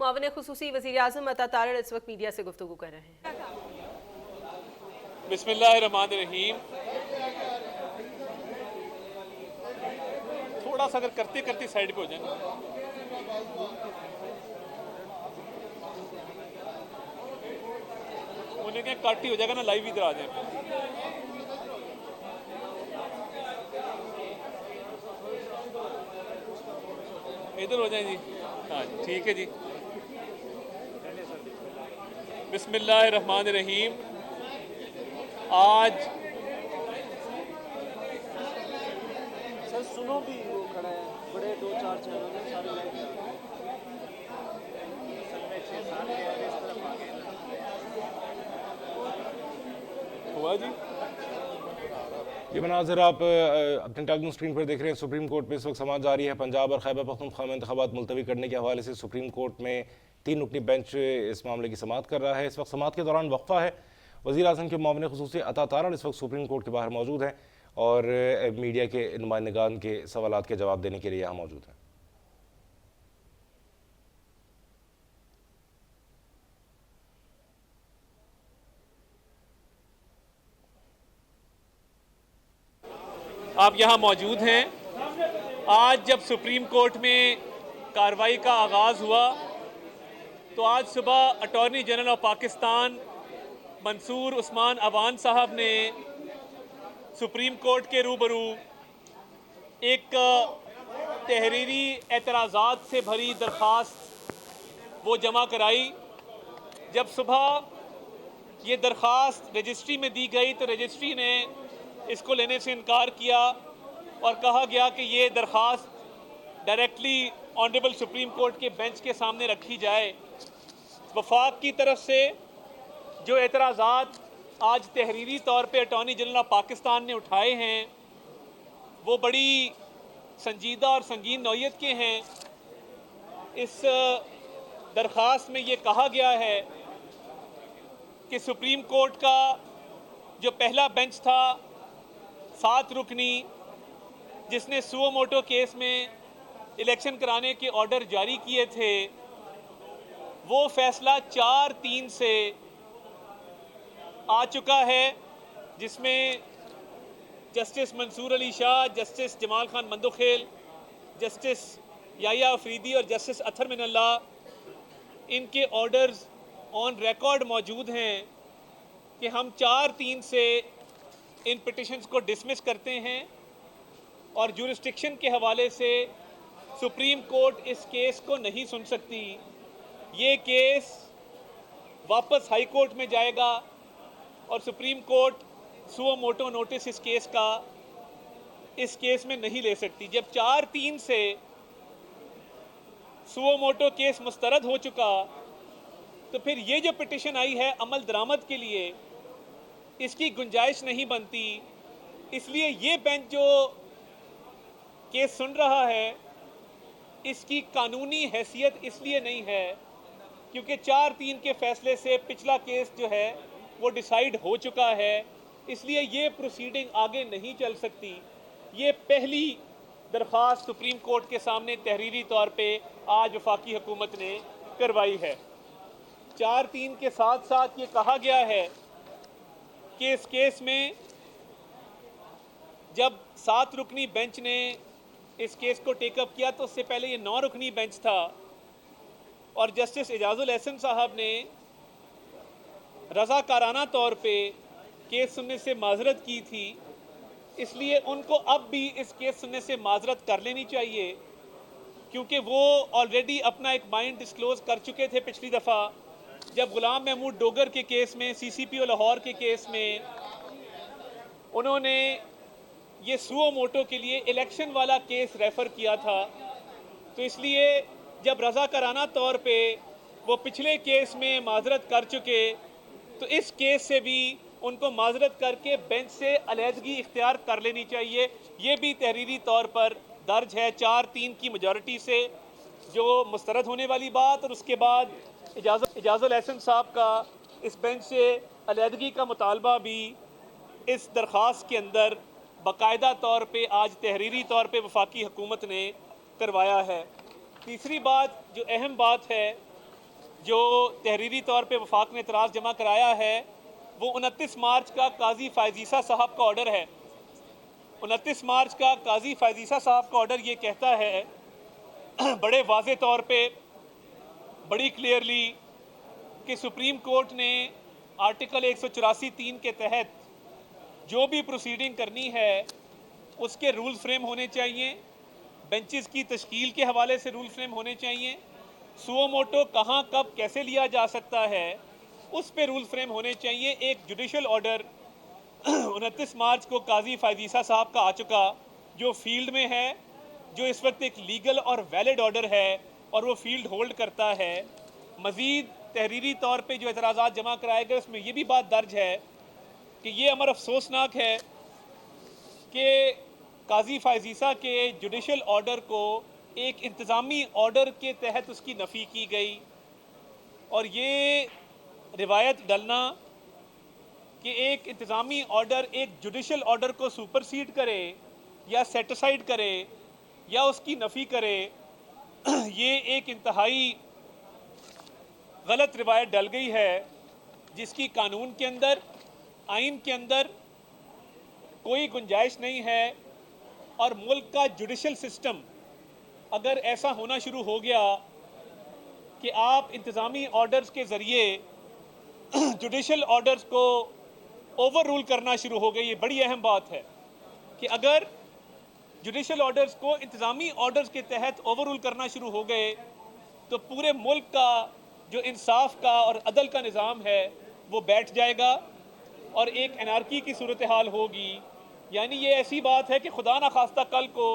मुआविन खुसूसी वज़ीर-ए-आज़म अता तारड़ इस वक्त मीडिया से गुफ्तगू कर रहे हैं। बिस्मिल्लाहिर्रहमानिर्रहीम। थोड़ा सा अगर करते करते साइड पे हो जाए, उन्हें क्या कट ही हो जाएगा ना, लाइव इधर आ जाए। इधर हो जाए जी। हाँ ठीक है जी। बिस्मिल्लाहिर्रहमानिर्रहीम। आज सर सुनो भी वो खड़ा है, बड़े 2-4 चैनल हैं सारे लाइव हुआ जी। ये मनाज़िर आप अपने टेलीविजन स्क्रीन पर देख रहे हैं। सुप्रीम कोर्ट में इस वक्त समाअत जारी है। पंजाब और खैबर पख्तूनख्वा में इंतखाबात मुलतवी करने के हवाले से सुप्रीम कोर्ट में 3 रुकनी बेंच इस मामले की समाअत कर रहा है। इस वक्त समाअत के दौरान वक्फा है। वज़ीर-ए-आज़म के मुआविन खुसूसी अता तारड़ इस वक्त सुप्रीम कोर्ट के बाहर मौजूद हैं और मीडिया के नुमाइंदगान के सवालात के जवाब देने के लिए यहाँ मौजूद हैं। आप यहाँ मौजूद हैं। आज जब सुप्रीम कोर्ट में कार्रवाई का आगाज़ हुआ तो आज सुबह attorney general of Pakistan Mansoor Usman Awan साहब ने सुप्रीम कोर्ट के रूबरू एक तहरीरी एतराज़ात से भरी दरख्वास्त वो जमा कराई। जब सुबह ये दरख्वास्त रजिस्ट्री में दी गई तो रजिस्ट्री ने इसको लेने से इनकार किया और कहा गया कि ये दरख्वास्त डायरेक्टली ऑनरेबल सुप्रीम कोर्ट के बेंच के सामने रखी जाए। वफाक की तरफ से जो एतराज़ात आज तहरीरी तौर पे अटॉर्नी जनरल ऑफ पाकिस्तान ने उठाए हैं वो बड़ी संजीदा और संगीन नौयत के हैं। इस दरख्वास्त में ये कहा गया है कि सुप्रीम कोर्ट का जो पहला बेंच था 7 रुकनी, जिसने सुओ मोटो केस में इलेक्शन कराने के ऑर्डर जारी किए थे, वो फैसला 4-3 से आ चुका है, जिसमें Justice Mansoor Ali Shah, Justice Jamal Khan Mandokhail, Justice Yahya Afridi और जस्टिस अथर मिनल्लाह इनके ऑर्डर्स ऑन रिकॉर्ड मौजूद हैं कि हम 4-3 से इन पिटिशंस को डिसमिस करते हैं और जुरिस्डिक्शन के हवाले से सुप्रीम कोर्ट इस केस को नहीं सुन सकती। ये केस वापस हाई कोर्ट में जाएगा और supreme court suo motu notice इस केस में नहीं ले सकती। जब 4-3 से सुओ मोटो केस मुस्तरद हो चुका तो फिर ये जो पिटिशन आई है अमल दरामद के लिए, इसकी गुंजाइश नहीं बनती। इसलिए ये बेंच जो केस सुन रहा है इसकी कानूनी हैसियत इसलिए नहीं है क्योंकि 4-3 के फैसले से पिछला केस जो है वो डिसाइड हो चुका है। इसलिए ये प्रोसीडिंग आगे नहीं चल सकती। ये पहली दरख्वास्त सुप्रीम कोर्ट के सामने तहरीरी तौर पे आज वफाकी हुकूमत ने करवाई है। 4-3 के साथ साथ ये कहा गया है कि इस केस में जब 7 रुकनी बेंच ने इस केस को टेकअप किया तो उससे पहले ये 9 रुकनी बेंच था और जस्टिस एजाजुल एहसन साहब ने रज़ाकाराना तौर पे केस सुनने से माजरत की थी। इसलिए उनको अब भी इस केस सुनने से माजरत कर लेनी चाहिए क्योंकि वो ऑलरेडी अपना एक माइंड डिस्क्लोज कर चुके थे पिछली दफ़ा जब गुलाम महमूद डोगर के केस में, CCPO लाहौर के केस में उन्होंने ये सुओ मोटो के लिए इलेक्शन वाला केस रेफ़र किया था। तो इसलिए जब रज़ाकाराना तौर पे वो पिछले केस में माजरत कर चुके तो इस केस से भी उनको माजरत करके बेंच से अलहदगी इख्तियार कर लेनी चाहिए। ये भी तहरीरी तौर पर दर्ज है 4-3 की मेजॉरिटी से जो मुस्तरद होने वाली बात, और उसके बाद एजाजुल एहसन साहब का इस बेंच से अलहदगी का मुतालबा भी इस दरख्वास्त के अंदर बाकायदा तौर पे आज तहरीरी तौर पे वफाकी हुकूमत ने करवाया है। तीसरी बात जो अहम बात है जो तहरीरी तौर पे वफाक ने एतराज़ जमा कराया है वो 29 मार्च का काजी फायजीसा साहब का ऑर्डर है। 29 मार्च का काजी फायजीसा साहब का ऑर्डर ये कहता है बड़े वाज़े तौर पे, बड़ी क्लियरली, कि सुप्रीम कोर्ट ने आर्टिकल 184(3) के तहत जो भी प्रोसीडिंग करनी है उसके रूल फ्रेम होने चाहिए, बेंचेस की तश्कील के हवाले से रूल फ्रेम होने चाहिए, सुओ मोटो कहाँ कब कैसे लिया जा सकता है उस पे रूल फ्रेम होने चाहिए। एक जुडिशल ऑर्डर 29 मार्च को काजी फायजीसा साहब का आ चुका, जो फील्ड में है, जो इस वक्त एक लीगल और वैलिड ऑर्डर है और वो फील्ड होल्ड करता है। मज़ीद तहरीरी तौर पे जो एतराज़ात जमा कराए गए उसमें ये भी बात दर्ज है कि ये अमर अफसोसनाक है कि काजी फायजीसा के जुडिशल ऑर्डर को एक इंतज़ामी ऑर्डर के तहत उसकी नफ़ी की गई, और ये रिवायत डलना कि एक इंतज़ामी ऑर्डर एक जुडिशल ऑर्डर को सुपरसीड करे या सेटिसाइड करे या उसकी नफ़ी करे, ये एक इंतहाई गलत रिवायत डल गई है जिसकी कानून के अंदर, आइन के अंदर कोई गुंजाइश नहीं है। और मुल्क का जुडिशल सिस्टम अगर ऐसा होना शुरू हो गया कि आप इंतज़ामी ऑर्डर्स के ज़रिए जुडिशल ऑर्डर्स को ओवर रूल करना शुरू हो गए, ये बड़ी अहम बात है कि अगर जुडिशल ऑर्डर्स को इंतज़ामी ऑर्डर्स के तहत ओवर रूल करना शुरू हो गए तो पूरे मुल्क का जो इंसाफ का और अदल का निज़ाम है वो बैठ जाएगा और एक एनार्की की सूरत हाल होगी। यानी ये ऐसी बात है कि खुदा ना खास्ता कल को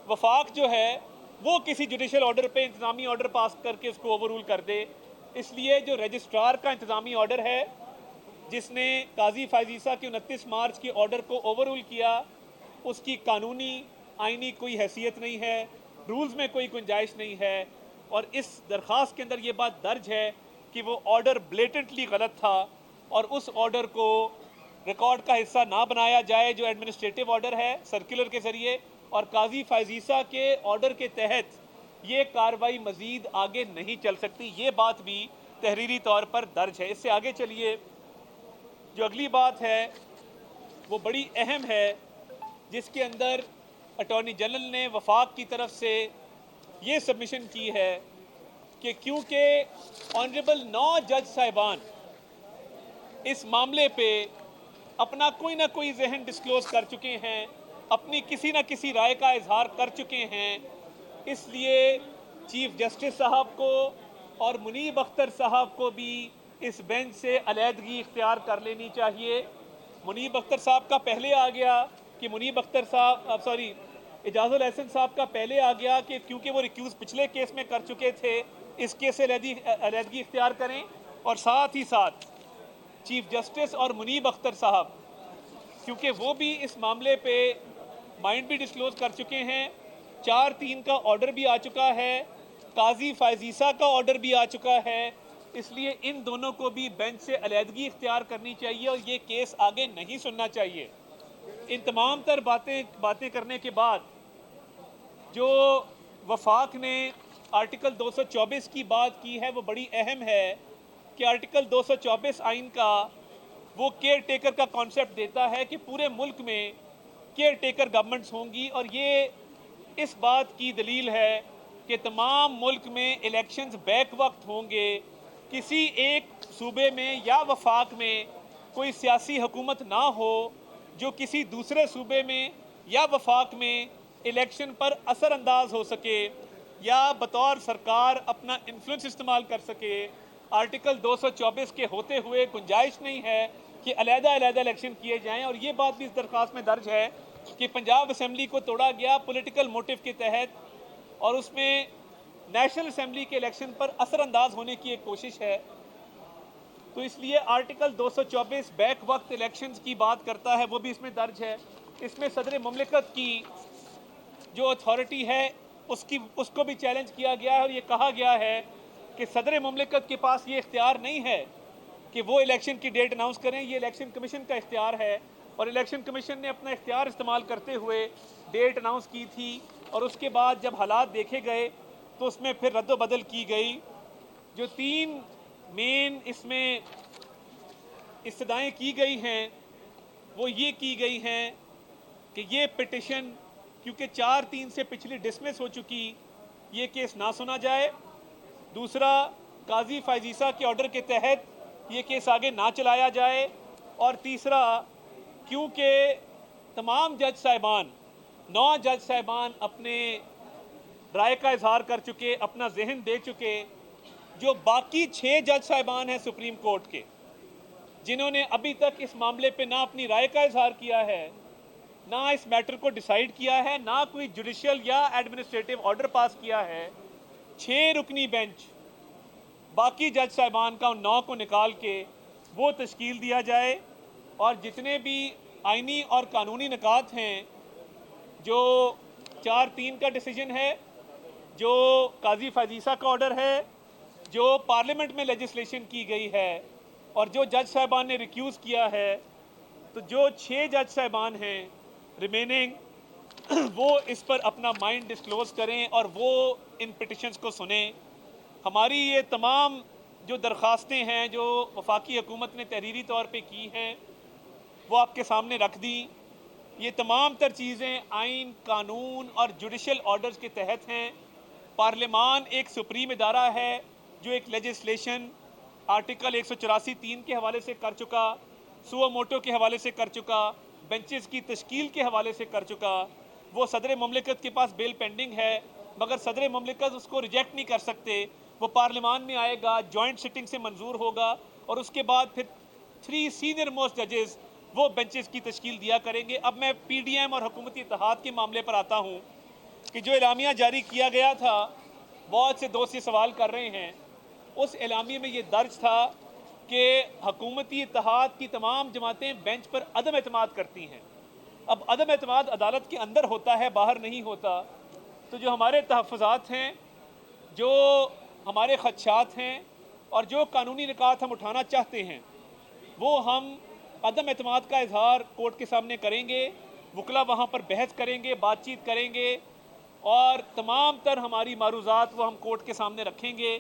वफाक जो है वो किसी जुडिशल ऑर्डर पे इंतज़ामी ऑर्डर पास करके उसको ओवर रूल कर दे। इसलिए जो रजिस्ट्रार का इंतज़ामी ऑर्डर है जिसने काजी फायजीसा के 29 मार्च के ऑर्डर को ओवर रूल किया, उसकी कानूनी आइनी कोई हैसियत नहीं है, रूल्स में कोई गुंजाइश नहीं है। और इस दरख्वास्त के अंदर ये बात दर्ज है कि वो ऑर्डर ब्लेटेंटली गलत था और उस ऑर्डर को रिकॉर्ड का हिस्सा ना बनाया जाए जो एडमिनिस्ट्रेटिव ऑर्डर है सर्कुलर के ज़रिए, और काजी फायजीसा के ऑर्डर के तहत ये कार्रवाई मज़ीद आगे नहीं चल सकती। ये बात भी तहरीरी तौर पर दर्ज है। इससे आगे चलिए, जो अगली बात है वो बड़ी अहम है जिसके अंदर अटॉर्नी जनरल ने वफाक की तरफ से ये सबमिशन की है कि क्योंकि ऑनरेबल 9 जज साहिबान इस मामले पे अपना कोई ना कोई जहन डिस्क्लोज कर चुके हैं, अपनी किसी ना किसी राय का इजहार कर चुके हैं, इसलिए चीफ जस्टिस साहब को और मुनीब अख्तर साहब को भी इस बेंच से अलहदगी इख्तियार कर लेनी चाहिए। मुनीब अख्तर साहब का पहले आ गया कि मुनीब अख्तर साहब एजाजुल एहसन साहब का पहले आ गया कि क्योंकि वो रिक्यूज़ पिछले केस में कर चुके थे, इस केस से अलहदगी इख्तियार करें। और साथ ही साथ चीफ जस्टिस और मुनीब अख्तर साहब, क्योंकि वो भी इस मामले पे माइंड भी डिस्क्लोज कर चुके हैं, 4-3 का ऑर्डर भी आ चुका है, काजी फायजीसा का ऑर्डर भी आ चुका है, इसलिए इन दोनों को भी बेंच से अलहदगी इख्तियार करनी चाहिए और ये केस आगे नहीं सुनना चाहिए। इन तमाम तर बातें करने के बाद जो वफाक ने आर्टिकल 224 की बात की है वो बड़ी अहम है कि आर्टिकल 224 आइन का वो केयर टेकर का कॉन्सेप्ट देता है कि पूरे मुल्क में केयर टेकर गवर्नमेंट्स होंगी, और ये इस बात की दलील है कि तमाम मुल्क में इलेक्शंस बैक वक्त होंगे। किसी एक सूबे में या वफाक में कोई सियासी हुकूमत ना हो जो किसी दूसरे सूबे में या वफाक में इलेक्शन पर असरअंदाज हो सके या बतौर सरकार अपना इन्फ्लुएंस इस्तेमाल कर सके। आर्टिकल 224 के होते हुए गुंजाइश नहीं है कि अलग-अलग इलेक्शन किए जाएं, और ये बात भी इस दरख्वास्त में दर्ज है कि पंजाब असम्बली को तोड़ा गया पॉलिटिकल मोटिव के तहत, और उसमें नेशनल असम्बली के इलेक्शन पर असरअंदाज होने की एक कोशिश है। तो इसलिए आर्टिकल 224 बैक वक्त इलेक्शंस की बात करता है, वो भी इसमें दर्ज है। इसमें सदर मुमलिकत की जो अथॉरिटी है उसको भी चैलेंज किया गया है और ये कहा गया है कि सदर मुमलिकत के पास ये इख्तियार नहीं है कि वो इलेक्शन की डेट अनाउंस करें, ये इलेक्शन कमीशन का इख्तियार है, और इलेक्शन कमीशन ने अपना इख्तियार इस्तेमाल करते हुए डेट अनाउंस की थी, और उसके बाद जब हालात देखे गए तो उसमें फिर रद्द बदल की गई। जो 3 मेन इसमें इस्तदाएँ की गई हैं वो ये की गई हैं कि ये पिटिशन क्योंकि 4/3 से पिछली डिसमिस हो चुकी, ये केस ना सुना जाए। दूसरा, काजी फायजीसा के ऑर्डर के तहत ये केस आगे ना चलाया जाए। और तीसरा, क्योंकि तमाम जज साहिबान 9 जज साहिबान अपने राय का इजहार कर चुके, अपना जहन दे चुके, जो बाकी 6 जज साहिबान हैं सुप्रीम कोर्ट के जिन्होंने अभी तक इस मामले पे ना अपनी राय का इजहार किया है, ना इस मैटर को डिसाइड किया है, ना कोई जुडिशियल या एडमिनिस्ट्रेटिव ऑर्डर पास किया है, 6 रुकनी बेंच बाकी जज साहिबान का उन 9 को निकाल के वो तश्कील दिया जाए और जितने भी आइनी और कानूनी निकात हैं, जो 4/3 का डिसीजन है, जो काजी फायजीसा का ऑर्डर है, जो पार्लियामेंट में लेजिस्लेशन की गई है और जो जज साहिबान ने रिक्यूज़ किया है, तो जो 6 जज साहिबान हैं रिमेनिंग वो इस पर अपना माइंड डिस्क्लोज करें और वो इन पिटिशंस को सुने। हमारी ये तमाम जो दरख्वास्तें हैं जो वफाकी हुकूमत ने तहरीरी तौर पे की हैं वो आपके सामने रख दी। ये तमाम तर चीज़ें आइन, कानून और जुडिशल ऑर्डर्स के तहत हैं। पार्लियामान एक सुप्रीम इदारा है जो एक लेजिस्लेशन आर्टिकल 184(3) के हवाले से कर चुका, सुओ मोटो के हवाले से कर चुका, बेंचेस की तश्कील के हवाले से कर चुका। वो सदर मुमलिकत के पास बेल पेंडिंग है, मगर सदर मुमलिकत उसको रिजेक्ट नहीं कर सकते। वो पार्लियामान में आएगा, जॉइंट सिटिंग से मंजूर होगा और उसके बाद फिर 3 सीनियर मोस्ट जजेस वो बेंचेस की तश्कील दिया करेंगे। अब मैं PDM और हुकूमती इत्तेहाद के मामले पर आता हूँ कि जो एलामिया जारी किया गया था, बहुत से दोस्त ये सवाल कर रहे हैं, उस एलामिया में ये दर्ज था कि हुकूमती इत्तेहाद की तमाम जमातें बेंच पर अदम एतमाद करती हैं। अब अदम एतमाद अदालत के अंदर होता है, बाहर नहीं होता। तो जो हमारे तहफ़्फ़ुज़ात हैं, जो हमारे ख़दशात हैं और जो कानूनी निकात हम उठाना चाहते हैं, वो हम अदम एतमाद का इजहार कोर्ट के सामने करेंगे। वकला वहाँ पर बहस करेंगे, बातचीत करेंगे और तमाम तर हमारी मारूज़ात वो हम कोर्ट के सामने रखेंगे,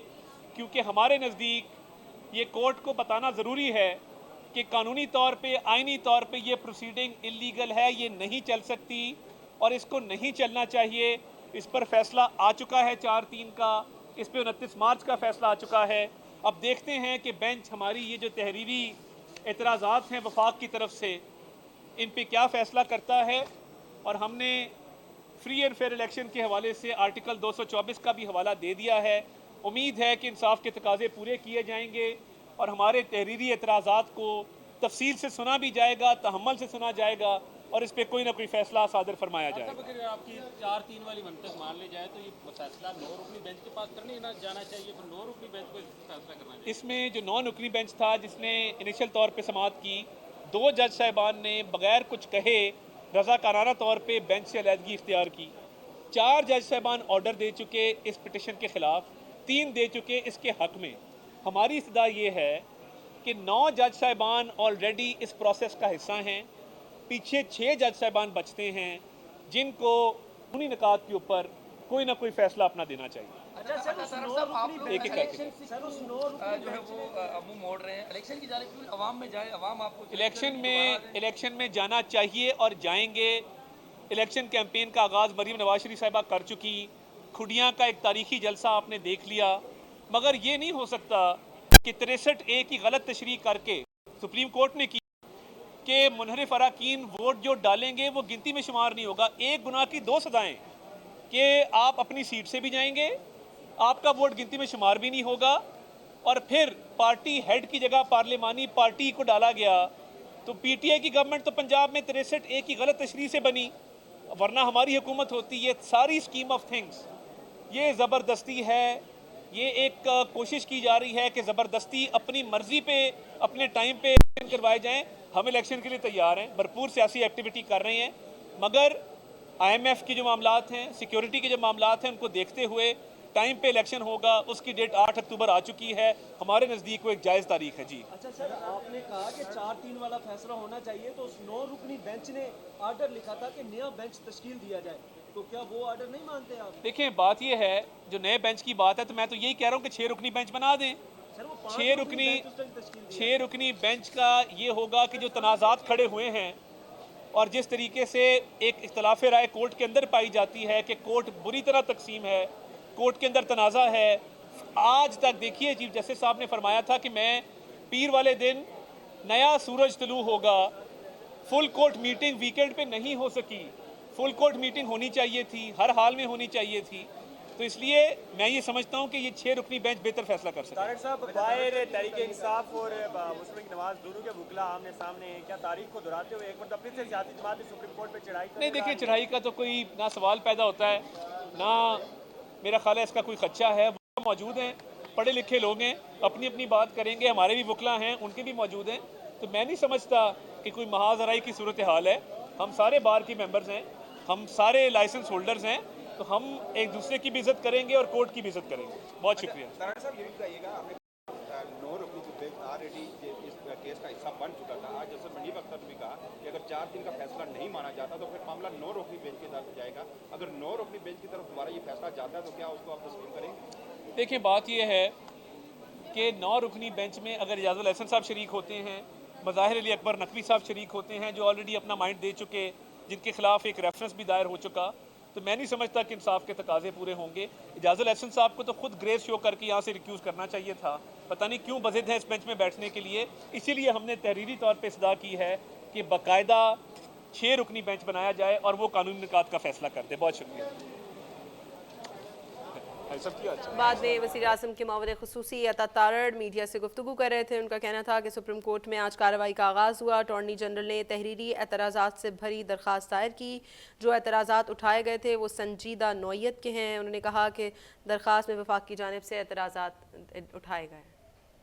क्योंकि हमारे नज़दीक ये कोर्ट को बताना ज़रूरी है कि कानूनी तौर पे, आइनी तौर पे ये प्रोसीडिंग इल्लीगल है, ये नहीं चल सकती और इसको नहीं चलना चाहिए। इस पर फैसला आ चुका है 4/3 का, इस पे 29 मार्च का फैसला आ चुका है। अब देखते हैं कि बेंच हमारी ये जो तहरीरी एतराज़ात हैं वफाक की तरफ से, इन पे क्या फ़ैसला करता है। और हमने फ्री एंड फेयर इलेक्शन के हवाले से आर्टिकल 224 का भी हवाला दे दिया है। उम्मीद है कि इंसाफ के तकाजे पूरे किए जाएंगे और हमारे तहरीरी एतराज़ात को तफसील से सुना भी जाएगा, तहम्मुल से सुना जाएगा और इस पर कोई ना कोई फैसला सादर फरमाया जाएगा। अगर आपकी 4/3 वाली मंतक मान ली जाए तो ये फैसला 9 रुकनी बेंच के पास करने ना जाना चाहिए, फिर 9 रुकनी बेंच को फैसला करना चाहिए। इसमें जो 9 रुकनी बेंच था जिसने इनिशियल तौर पे समाअत की, 2 जज साहिबान ने बगैर कुछ कहे रज़ाकाराना तौर पे बेंच से अलहदगी इख्तियार की। 4 जज साहिबान ऑर्डर दे चुके इस पिटिशन के ख़िलाफ़, 3 दे चुके इसके हक़ में। हमारी इस्तदा ये है कि 9 जज साहिबान ऑलरेडी इस प्रोसेस का हिस्सा हैं। पीछे 6 जज साहिबान बचते हैं जिनको उन्हीं निकात के ऊपर कोई ना कोई फैसला अपना देना चाहिए। अच्छा सर, उस 9 रुकनी एक एक करके सर उस 9 रुकनी जो है वो अब मुंह मोड़ रहे हैं इलेक्शन की जाने, क्यों अवाम में जाए, अवाम आपको इलेक्शन में जाना चाहिए और जाएंगे। इलेक्शन कैंपेन का आगाज़ मरीम नवाज शरीफ साहिबा कर चुकी, खुडियाँ का एक तारीखी जलसा आपने देख लिया, मगर ये नहीं हो सकता कि 63A की गलत तशरीह करके सुप्रीम कोर्ट ने की कि मुनहरिफ अराकीन वोट जो डालेंगे वो गिनती में शुमार नहीं होगा। एक गुनाह की 2 सज़ाएँ कि आप अपनी सीट से भी जाएंगे, आपका वोट गिनती में शुमार भी नहीं होगा और फिर पार्टी हेड की जगह पार्लिमानी पार्टी को डाला गया। तो PTI की गवर्नमेंट तो पंजाब में 63A की गलत तशरीह से बनी, वरना हमारी हुकूमत होती। ये सारी स्कीम ऑफ थिंग्स ये ज़बरदस्ती है। ये एक कोशिश की जा रही है कि ज़बरदस्ती अपनी मर्ज़ी पे अपने टाइम पे इलेक्शन करवाए जाएं। हम इलेक्शन के लिए तैयार हैं, भरपूर सियासी एक्टिविटी कर रहे हैं, मगर IMF के जो मामलात हैं, सिक्योरिटी के जो मामलात हैं, उनको देखते हुए टाइम पे इलेक्शन होगा। उसकी डेट 8 अक्टूबर आ चुकी है। हमारे नज़दीक वो एक जायज़ तारीख है। जी अच्छा सर, आपने कहा कि 4/3 वाला फैसला होना चाहिए, तो उस 9 रुकनी बेंच ने आर्डर लिखा था कि नया बेंच तश्कील दिया जाए। तो क्या वो ऑर्डर नहीं मानते आप? देखिए बात ये है, जो नए बेंच की बात है तो मैं तो यही कह रहा हूँ कि 6 रुकनी बेंच बना दें। सर वो 6 रुकनी बेंच का ये होगा कि जो तनाज़ात खड़े हुए हैं और जिस तरीके से एक इख्तलाफ राय कोर्ट के अंदर पाई जाती है कि कोर्ट बुरी तरह तकसीम है, कोर्ट के अंदर तनाज़ा है। आज तक देखिए चीफ जस्टिस साहब ने फरमाया था कि मैं पीर वाले दिन नया सूरज तुलू होगा। फुल कोर्ट मीटिंग वीकेंड पे नहीं हो सकी, फुल कोर्ट मीटिंग होनी चाहिए थी, हर हाल में होनी चाहिए थी। तो इसलिए मैं ये समझता हूँ कि ये 6 रुकनी बेंच बेहतर फैसला कर सकता है। तारिक साहब, बाहर तहरीक इंसाफ और मुस्लिम नवाज दोनों के वकला आमने सामने हैं। क्या तारीख को दोहराते हुए एक मतलब फिर से सियासी जमात सुप्रीम कोर्ट पे चढ़ाई नहीं, देखिए चढ़ाई का तो कोई ना सवाल पैदा होता है ना मेरा ख्याल है इसका कोई खदशा है। वो मौजूद हैं, पढ़े लिखे लोग हैं, अपनी अपनी बात करेंगे, हमारे भी वकला हैं, उनके भी मौजूद हैं। तो मैं नहीं समझता कि कोई महाजराई की सूरत हाल है। हम सारे बार के मेंबर्स हैं, हम सारे लाइसेंस होल्डर्स हैं, तो हम एक दूसरे की भी इज्जत करेंगे और कोर्ट की भी इज्जत करेंगे। बहुत शुक्रिया। तारड़ साहब, ये भी बताइएगा, आपने 9 रुकनी जो बेंच ऑलरेडी इस केस का हिस्सा बन चुका था। आज जैसे मनीब अख्तर ने भी कहा कि अगर 4 दिन का फैसला नहीं माना जाता तो फिर मामला 9 रुकनी बेंच की तरफ जाएगा। अगर 9 रुकनी बेंच की तरफ दोबारा ये फैसला जाता है तो क्या उसको आप तस्लीम करेंगे? देखिए बात यह है कि 9 रुकनी बेंच में अगर इजाज़ुल हसन साहब शरीक होते हैं, मज़ाहिर अली अकबर नकवी साहब शरीक होते हैं, जो ऑलरेडी अपना माइंड दे चुके, जिनके खिलाफ एक रेफरेंस भी दायर हो चुका, तो मैं नहीं समझता कि इंसाफ के तकाजे पूरे होंगे। इजाज़ुल हसन साहब को तो खुद ग्रेस शो करके यहाँ से रिक्यूज़ करना चाहिए था। पता नहीं क्यों बज़िद है इस बेंच में बैठने के लिए। इसीलिए हमने तहरीरी तौर पर इस्तदा की है कि बाकायदा 6 रुकनी बेंच बनाया जाए और वो कानूनी निकात का फैसला कर दे। बहुत शुक्रिया। बाद में वज़ीर आज़म के मावरे ख़ुसूसी अता तारड़ मीडिया से गुफ्तगू कर रहे थे। उनका कहना था कि सुप्रीम कोर्ट में आज कार्रवाई का आगाज़ हुआ। अटॉर्नी जनरल ने तहरीरी एतराज़ात से भरी दरख्वास्त दायर की। जो एतराज़ात उठाए गए थे वो संजीदा नौइयत के हैं। उन्होंने कहा कि दरख्वास्त में वफाक की जानिब से एतराज़ात उठाए गए।